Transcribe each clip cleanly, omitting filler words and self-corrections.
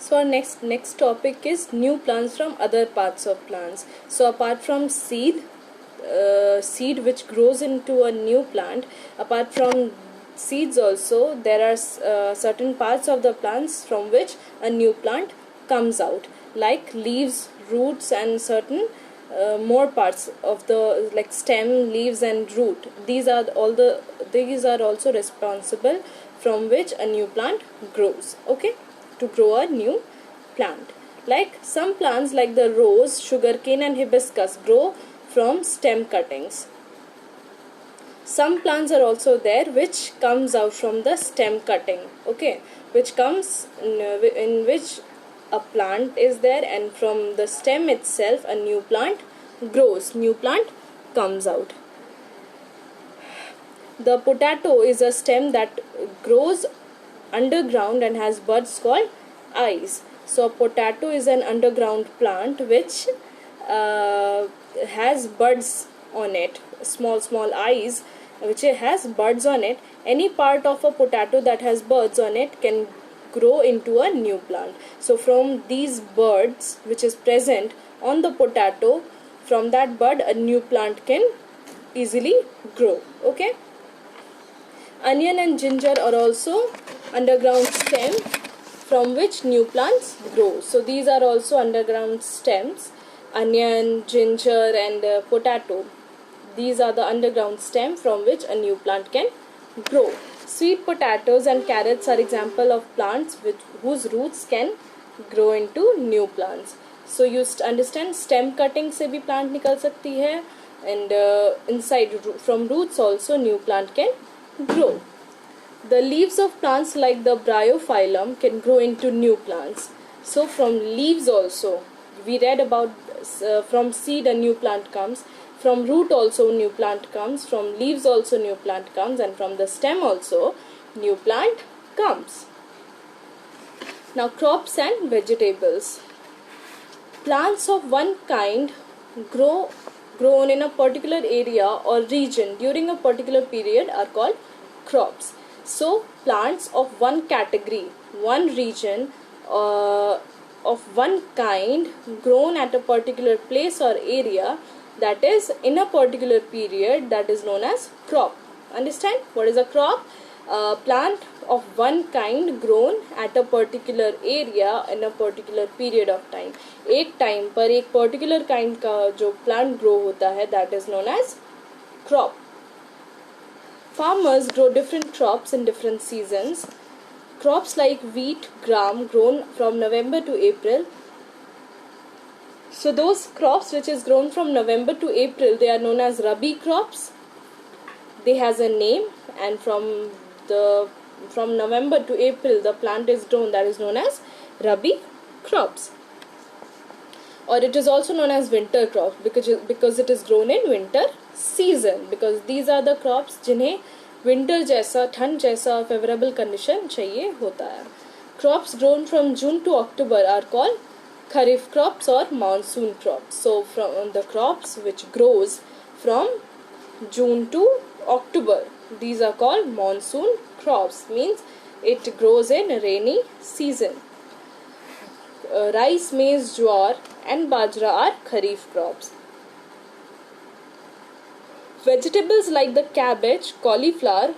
So our next topic is new plants from other parts of plants. So apart from seed which grows into a new plant, apart from seeds also there are certain parts of the plants from which a new plant comes out, like leaves, roots, and certain more parts of the, like stem, leaves, and root. These are also responsible from which a new plant grows. Okay, to grow a new plant. Like some plants like the rose, sugarcane, and hibiscus grow from stem cuttings. Some plants are also there which comes out from the stem cutting. Okay, which comes in which a plant is there, and from the stem itself a new plant grows, new plant comes out. The potato is a stem that grows underground and has buds called eyes. So a potato is an underground plant which has buds on it, small eyes, which has buds on it. Any part of a potato that has buds on it can grow into a new plant. So from these buds which is present on the potato, from that bud a new plant can easily grow. Okay, onion and ginger are also underground stem from which new plants grow. So these are also underground stems. Onion, ginger, and potato, these are the underground stem from which a new plant can grow. Sweet potatoes and carrots are example of plants whose roots can grow into new plants. So you understand, stem cutting से भी plant निकल सकती है, and inside from roots also new plant can grow. The leaves of plants like the bryophyllum can grow into new plants. So from leaves also, we read about from seed a new plant comes, from root also new plant comes, from leaves also new plant comes, and from the stem also new plant comes. Now crops and vegetables. Plants of one kind grown in a particular area or region during a particular period are called crops. So plants of one category, one region, of one kind grown at a particular place or area, that is in a particular period, that is known as crop. Understand what is a crop? Plant of one kind grown at a particular area in a particular period of time. एक time पर एक particular kind का जो plant grow होता है, that is known as crop. Farmers grow different crops in different seasons. Crops like wheat, gram grown from November to April. So those crops which is grown from November to April, they are known as Rabi crops. They has a name, and from November to April the plant is grown, that is known as Rabi crops. Or it is also known as winter crops because it is grown in winter season, because these are the crops जिन्हें winter जैसा, ठंड जैसा favorable condition चाहिए होता है. Crops grown from June to October are called kharif crops or monsoon crops. So from the crops which grows from June to October, these are called monsoon crops, means it grows in rainy season. Rice, maize, jowar and bajra are kharif crops. Vegetables like the cabbage, cauliflower,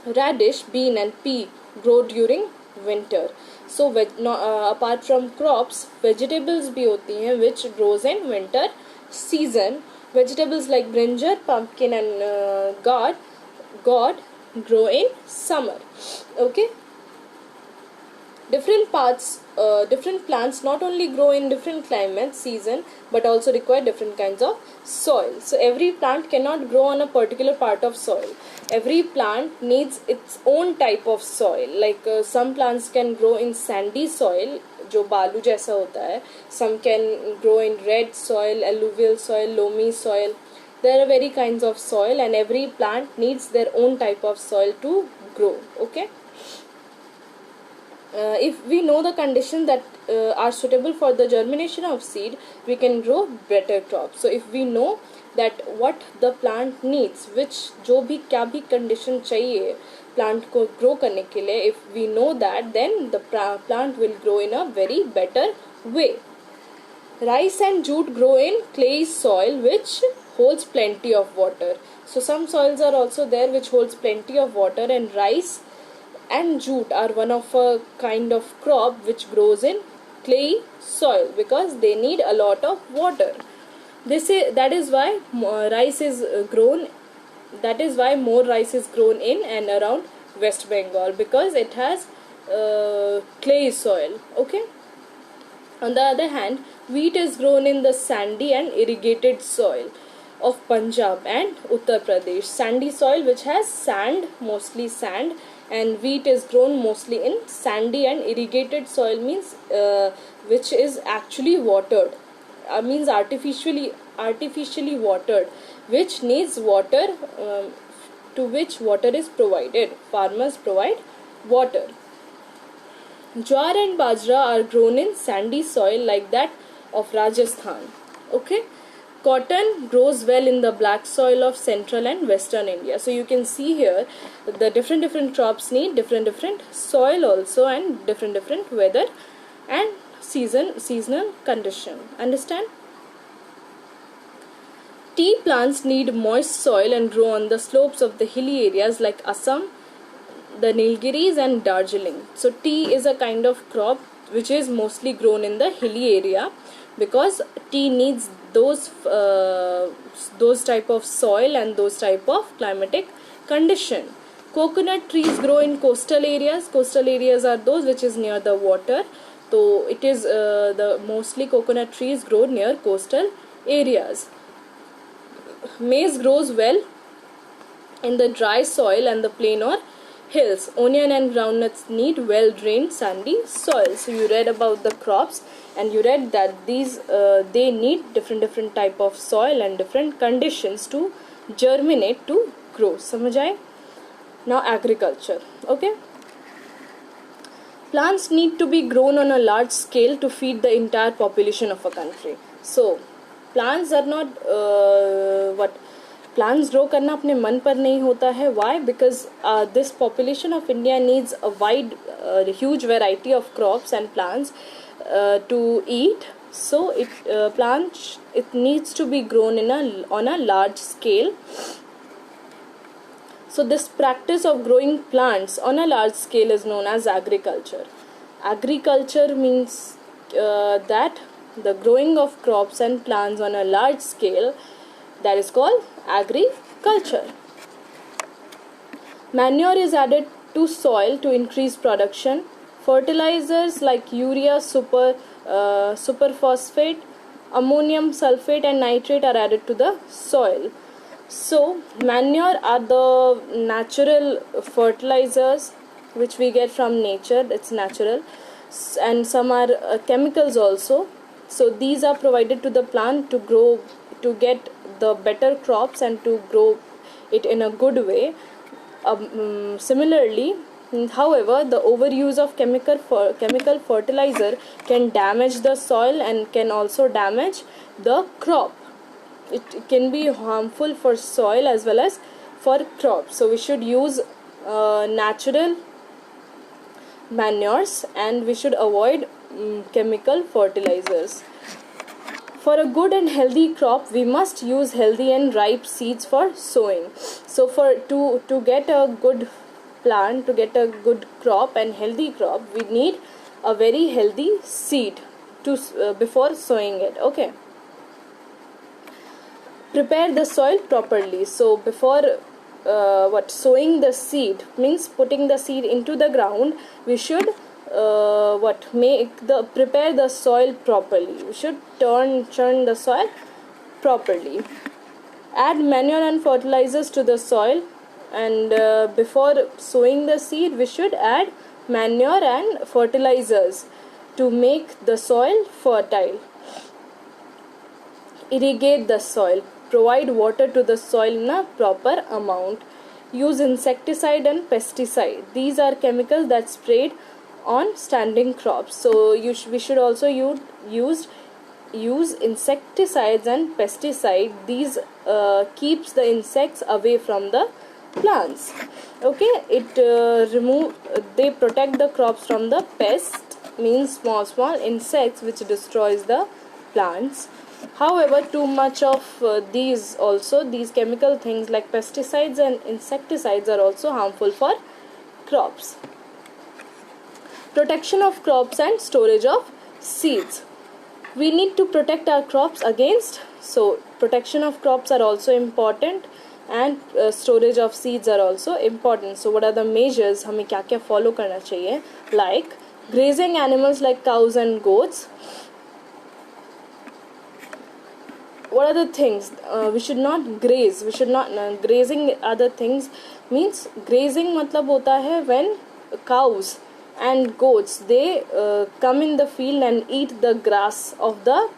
radish, bean and pea grow during winter. So apart from crops, vegetables भी होती हैं which grows in winter season. Vegetables like brinjal, pumpkin and gourd grow in summer. Okay. Different plants not only grow in different climates, season, but also require different kinds of soil. So every plant cannot grow on a particular part of soil. Every plant needs its own type of soil. Like some plants can grow in sandy soil, जो बालू जैसा होता है. Some can grow in red soil, alluvial soil, loamy soil. There are very kinds of soil, and every plant needs their own type of soil to grow. Okay. If we know the conditions that are suitable for the germination of seed, we can grow better crops. So if we know that what the plant needs, which जो भी क्या भी condition चाहिए plant को grow करने के लिए, if we know that, then the plant will grow in a very better way. Rice and jute grow in clay soil which holds plenty of water. So some soils are also there which holds plenty of water, and rice and jute are one of a kind of crop which grows in clay soil because they need a lot of water. That is why rice is grown. That is why more rice is grown in and around West Bengal, because it has clay soil. Okay. On the other hand, wheat is grown in the sandy and irrigated soil of Punjab and Uttar Pradesh. Sandy soil which has sand, mostly sand, and wheat is grown mostly in sandy and irrigated soil, means which is actually watered. Means artificially watered, which needs water, to which water is provided. Farmers provide water. Jowar and bajra are grown in sandy soil like that of Rajasthan. Okay. Cotton grows well in the black soil of central and western India. So you can see here the different crops need different soil also, and different weather and seasonal condition. Understand? Tea plants need moist soil and grow on the slopes of the hilly areas like Assam, the Nilgiris and Darjeeling. So tea is a kind of crop which is mostly grown in the hilly area, because tea needs those type of soil and those type of climatic condition. Coconut trees grow in coastal areas. Coastal areas are those which is near the water. So it is the mostly coconut trees grow near coastal areas. Maize grows well in the dry soil and the plain or hills. Onion and groundnuts need well drained sandy soil. So you read about the crops, and you read that these they need different type of soil and different conditions to germinate, to grow. समझ आए? Now agriculture. Okay. Plants need to be grown on a large scale to feed the entire population of a country. So plants are not plants grow करना अपने मन पर नहीं होता है. Why? Because this population of India needs a huge variety of crops and plants to eat. So it needs to be grown on a large scale. So this practice of growing plants on a large scale is known as agriculture. Agriculture means that the growing of crops and plants on a large scale, that is called agriculture. Manure is added to soil to increase production. Fertilizers like urea, superphosphate, ammonium sulfate and nitrate are added to the soil. So manure are the natural fertilizers which we get from nature. It's natural, and some are chemicals also. So these are provided to the plant to grow, to get the better crops and to grow it in a good way. Similarly, however, the overuse of chemical fertilizer can damage the soil and can also damage the crop. It can be harmful for soil as well as for crops. So we should use natural manures, and we should avoid chemical fertilizers. For a good and healthy crop, we must use healthy and ripe seeds for sowing. So to get a good plant, to get a good crop and healthy crop, we need a very healthy seed to before sowing it. Okay. Prepare the soil properly. So before sowing the seed, means putting the seed into the ground, we should prepare the soil properly. We should churn the soil properly. Add manure and fertilizers to the soil, and before sowing the seed, we should add manure and fertilizers to make the soil fertile. Irrigate the soil. Provide water to the soil in a proper amount. Use insecticide and pesticide. These are chemicals that sprayed on standing crops. So we should also use insecticides and pesticide. These keeps the insects away from the plants. Okay, it they protect the crops from the pest, means small insects which destroys the plants. However, too much of these chemical things like pesticides and insecticides are also harmful for crops. Protection of crops and storage of seeds. We need to protect our crops against, so protection of crops are also important, and storage of seeds are also important. So what are the measures, हमें क्या क्या follow करना चाहिए? Like grazing animals like cows and goats. What are the things we should not graze? We should not grazing other things means grazing मतलब होता है when cows and goats they come in the field and eat the grass of the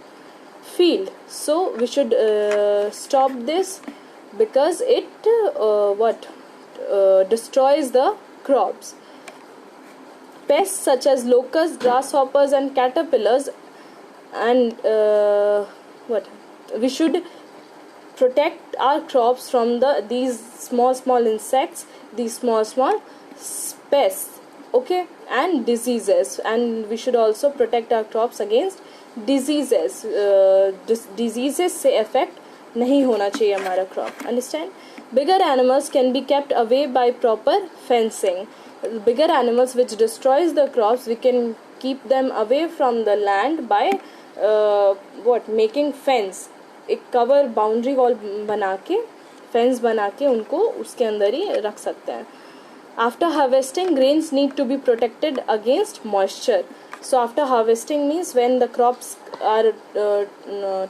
field. So we should stop this because it destroys the crops. Pests such as locusts, grasshoppers and caterpillars, and we should protect our crops from these small insects, these small pests. Okay, and diseases, and we should also protect our crops against diseases. Diseases से affect नहीं होना चाहिए हमारा crop. Understand? Bigger animals can be kept away by proper fencing. Bigger animals which destroys the crops, we can keep them away from the land by making fence. एक cover boundary wall बना के, fence बना के उनको उसके अंदर ही रख सकते हैं. After harvesting, grains need to be protected against moisture. So after harvesting means when the crops are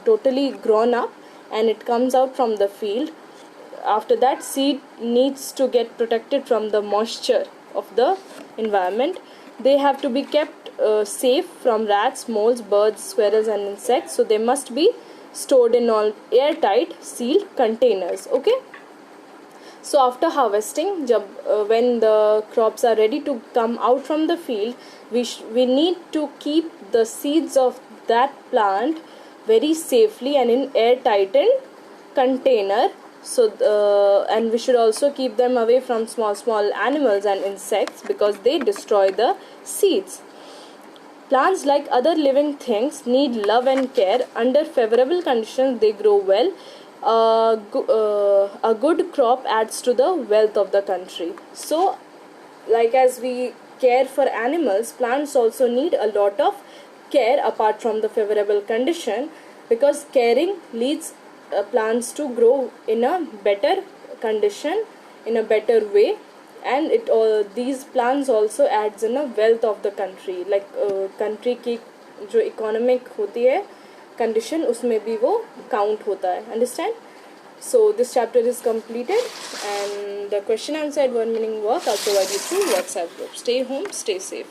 totally grown up and it comes out from the field, after that seed needs to get protected from the moisture of the environment. They have to be kept safe from rats, moles, birds, squirrels and insects. So they must be stored in all airtight sealed containers. Okay. So after harvesting, when the crops are ready to come out from the field, we need to keep the seeds of that plant very safely and in air-tightened container. So and we should also keep them away from small animals and insects because they destroy the seeds. Plants, like other living things, need love and care. Under favorable conditions, they grow well. A good crop adds to the wealth of the country. So, like as we care for animals, plants also need a lot of care apart from the favorable condition, because caring leads plants to grow in a better condition, in a better way, and these plants also adds in a wealth of the country. Like country की जो economic होती है condition, उसमें भी वो count होता है. Understand? So this chapter is completed, and the question answer and word meaning work I'll provide you through WhatsApp group. Stay home, stay safe.